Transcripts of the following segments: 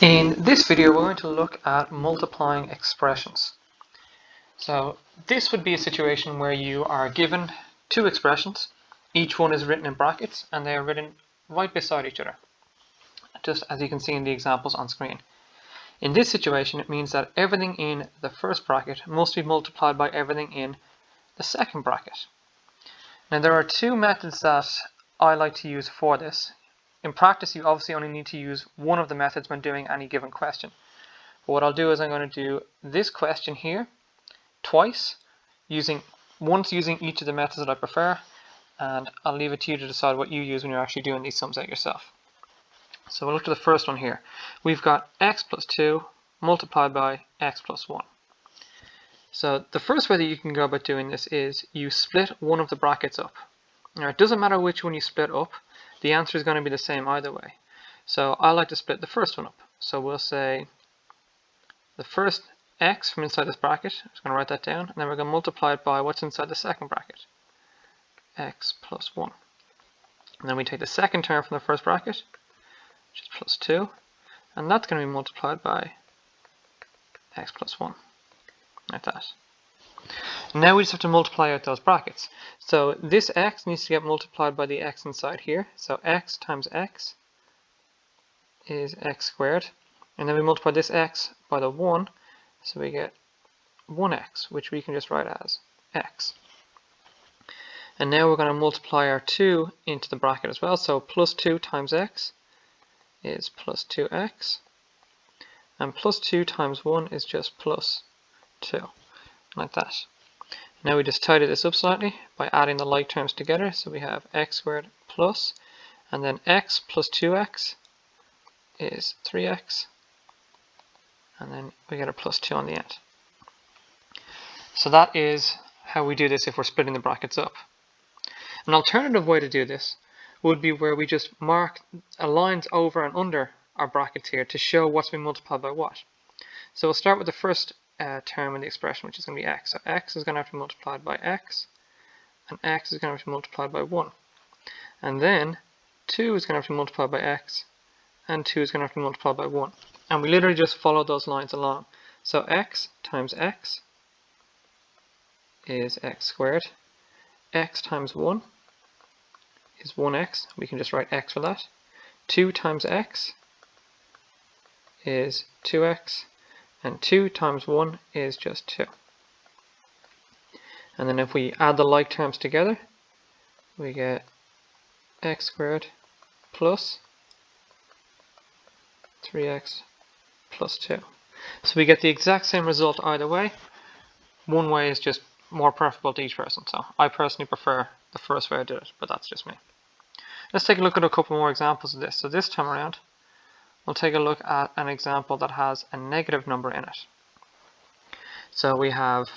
In this video, we're going to look at multiplying expressions. So this would be a situation where you are given two expressions. Each one is written in brackets and they are written right beside each other, just as you can see in the examples on screen. In this situation, it means that everything in the first bracket must be multiplied by everything in the second bracket. Now there are two methods that I like to use for this. In practice, you obviously only need to use one of the methods when doing any given question. But what I'll do is I'm going to do this question here twice, once using each of the methods that I prefer, and I'll leave it to you to decide what you use when you're actually doing these sums out yourself. So we'll look at the first one here. We've got x plus 2 multiplied by x plus 1. So the first way that you can go about doing this is you split one of the brackets up. Now it doesn't matter which one you split up, the answer is going to be the same either way. So I like to split the first one up. So we'll say the first x from inside this bracket, I'm just going to write that down, and then we're going to multiply it by what's inside the second bracket, x plus 1. And then we take the second term from the first bracket, which is plus 2, and that's going to be multiplied by x plus 1, like that. Now we just have to multiply out those brackets. So this x needs to get multiplied by the x inside here, so x times x is x squared, and then we multiply this x by the 1, so we get 1x, which we can just write as x. And now we're going to multiply our 2 into the bracket as well, so plus 2 times x is plus 2x, and plus 2 times 1 is just plus 2, like that. Now we just tidy this up slightly by adding the like terms together, so we have x squared plus, and then x plus 2x is 3x, and then we get a plus 2 on the end. So that is how we do this if we're splitting the brackets up. An alternative way to do this would be where we just mark lines over and under our brackets here to show what's been multiplied by what. So we'll start with the first term in the expression, which is going to be x. So x is going to have to be multiplied by x, and x is going to have to be multiplied by 1. And then 2 is going to have to be multiplied by x, and 2 is going to have to be multiplied by 1. And we literally just follow those lines along. So x times x is x squared. X times 1 is 1x. We can just write x for that. 2 times x is 2x. And 2 times 1 is just 2. And then if we add the like terms together, we get x squared plus 3x plus 2. So we get the exact same result either way. One way is just more preferable to each person. So I personally prefer the first way I did it, but that's just me. Let's take a look at a couple more examples of this. So this time around, we'll take a look at an example that has a negative number in it. So we have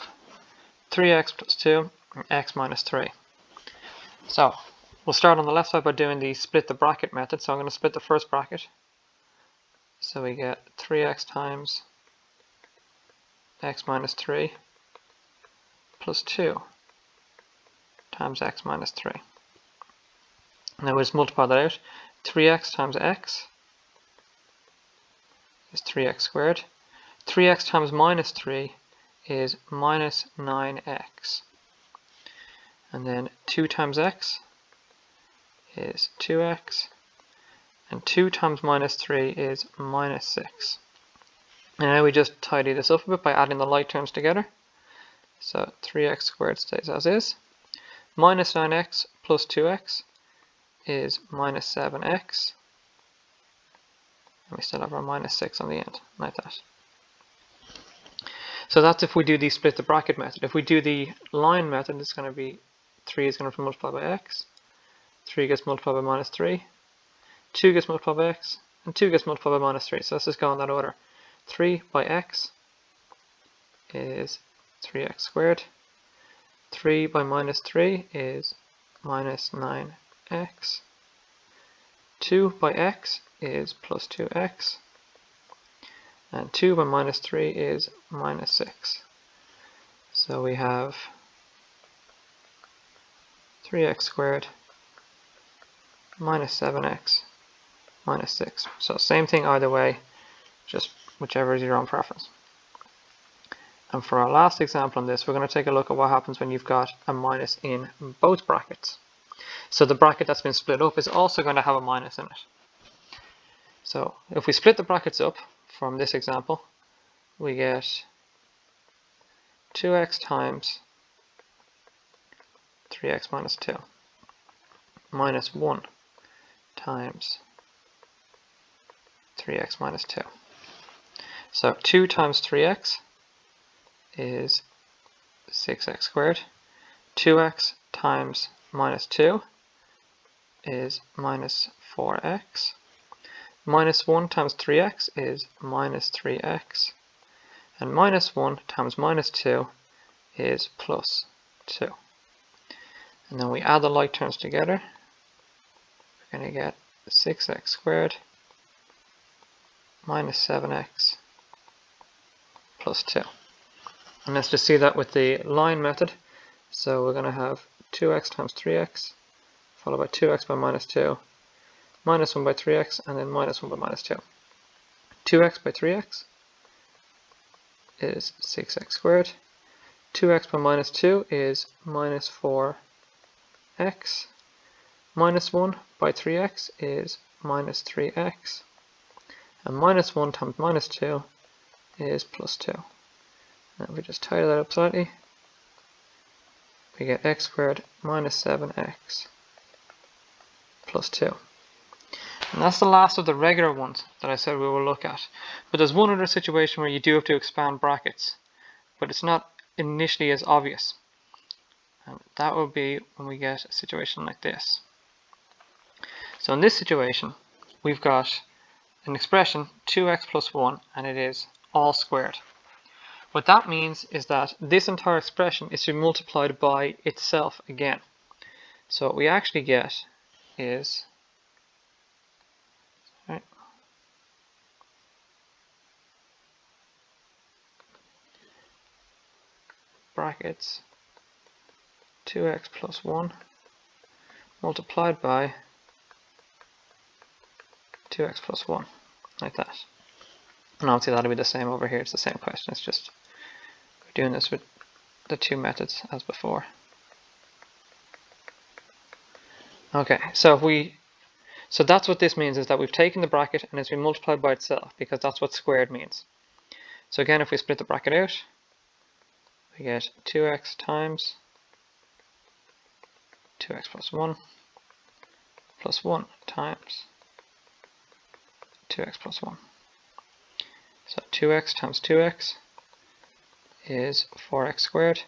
3x plus 2 and x minus 3. So we'll start on the left side by doing the split the bracket method. So I'm going to split the first bracket. So we get 3x times x minus 3 plus 2 times x minus 3. Now we just multiply that out. 3x times x is 3x squared. 3x times minus 3 is minus 9x. And then 2 times x is 2x. And 2 times minus 3 is minus 6. And now we just tidy this up a bit by adding the like terms together. So 3x squared stays as is. Minus 9x plus 2x is minus 7x. And we still have our minus 6 on the end, like that. So that's if we do the split the bracket method. If we do the line method, it's going to be 3 is going to be multiplied by x. 3 gets multiplied by minus 3. 2 gets multiplied by x. And 2 gets multiplied by minus 3. So let's just go in that order. 3 by x is 3x squared. 3 by minus 3 is minus 9x. 2 by x is plus 2x. And 2 by minus 3 is minus 6. So we have 3x squared minus 7x minus 6. So same thing either way. just whichever is your own preference. And for our last example on this, we're going to take a look at what happens when you've got a minus in both brackets. So the bracket that's been split up is also going to have a minus in it. So if we split the brackets up from this example, we get 2x times 3x minus 2 minus 1 times 3x minus 2. So 2 times 3x is 6x squared. 2x times minus 2 is minus 4x. Minus 1 times 3x is minus 3x. And minus 1 times minus 2 is plus 2. And then we add the like terms together. We're going to get 6x squared minus 7x plus 2. And let's just see that with the line method. So we're going to have 2x times 3x, followed by 2x by minus 2, minus 1 by 3x, and then minus 1 by minus 2. 2x by 3x is 6x squared. 2x by minus 2 is minus 4x. Minus 1 by 3x is minus 3x. And minus 1 times minus 2 is plus 2. And if we just tidy that up slightly, we get x squared minus 7x plus 2. And that's the last of the regular ones that I said we will look at. But there's one other situation where you do have to expand brackets, but it's not initially as obvious. And that would be when we get a situation like this. So in this situation, we've got an expression 2x plus 1, and it is all squared. What that means is that this entire expression is to be multiplied by itself again. So what we actually get is brackets 2x plus 1 multiplied by 2x plus 1, like that. And obviously that'll be the same over here, it's the same question, it's just we're doing this with the two methods as before. Okay, so that's what this means, is that we've taken the bracket and it's been multiplied by itself, because that's what squared means. So again, if we split the bracket out, we get 2x times 2x plus 1 times 2x plus 1. So 2x times 2x is 4x squared.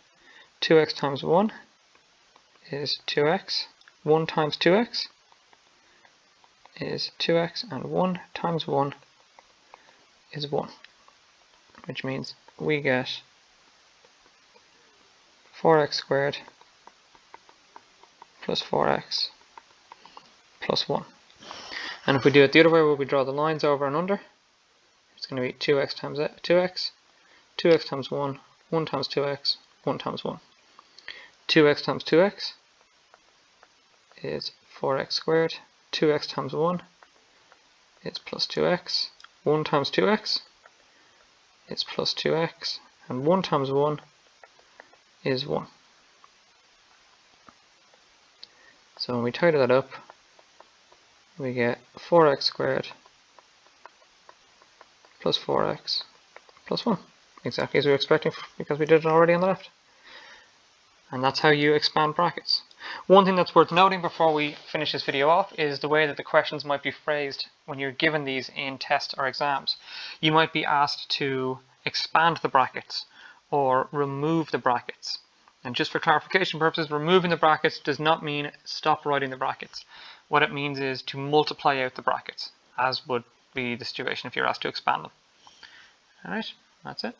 2x times 1 is 2x. 1 times 2x is 2x, and 1 times 1 is 1, which means we get 4x squared plus 4x plus 1. And if we do it the other way, where we draw the lines over and under, it's going to be 2x times 2x, 2x times 1, 1 times 2x, 1 times 1. 2x times 2x is 4x squared. 2x times 1 is plus 2x. 1 times 2x is plus 2x. And 1 times 1 is 1. So when we tidy that up, we get 4x squared plus 4x plus 1. Exactly as we were expecting, because we did it already on the left. And that's how you expand brackets. One thing that's worth noting before we finish this video off is the way that the questions might be phrased when you're given these in tests or exams. You might be asked to expand the brackets or remove the brackets. And just for clarification purposes, removing the brackets does not mean stop writing the brackets. What it means is to multiply out the brackets, as would be the situation if you're asked to expand them. Alright, that's it.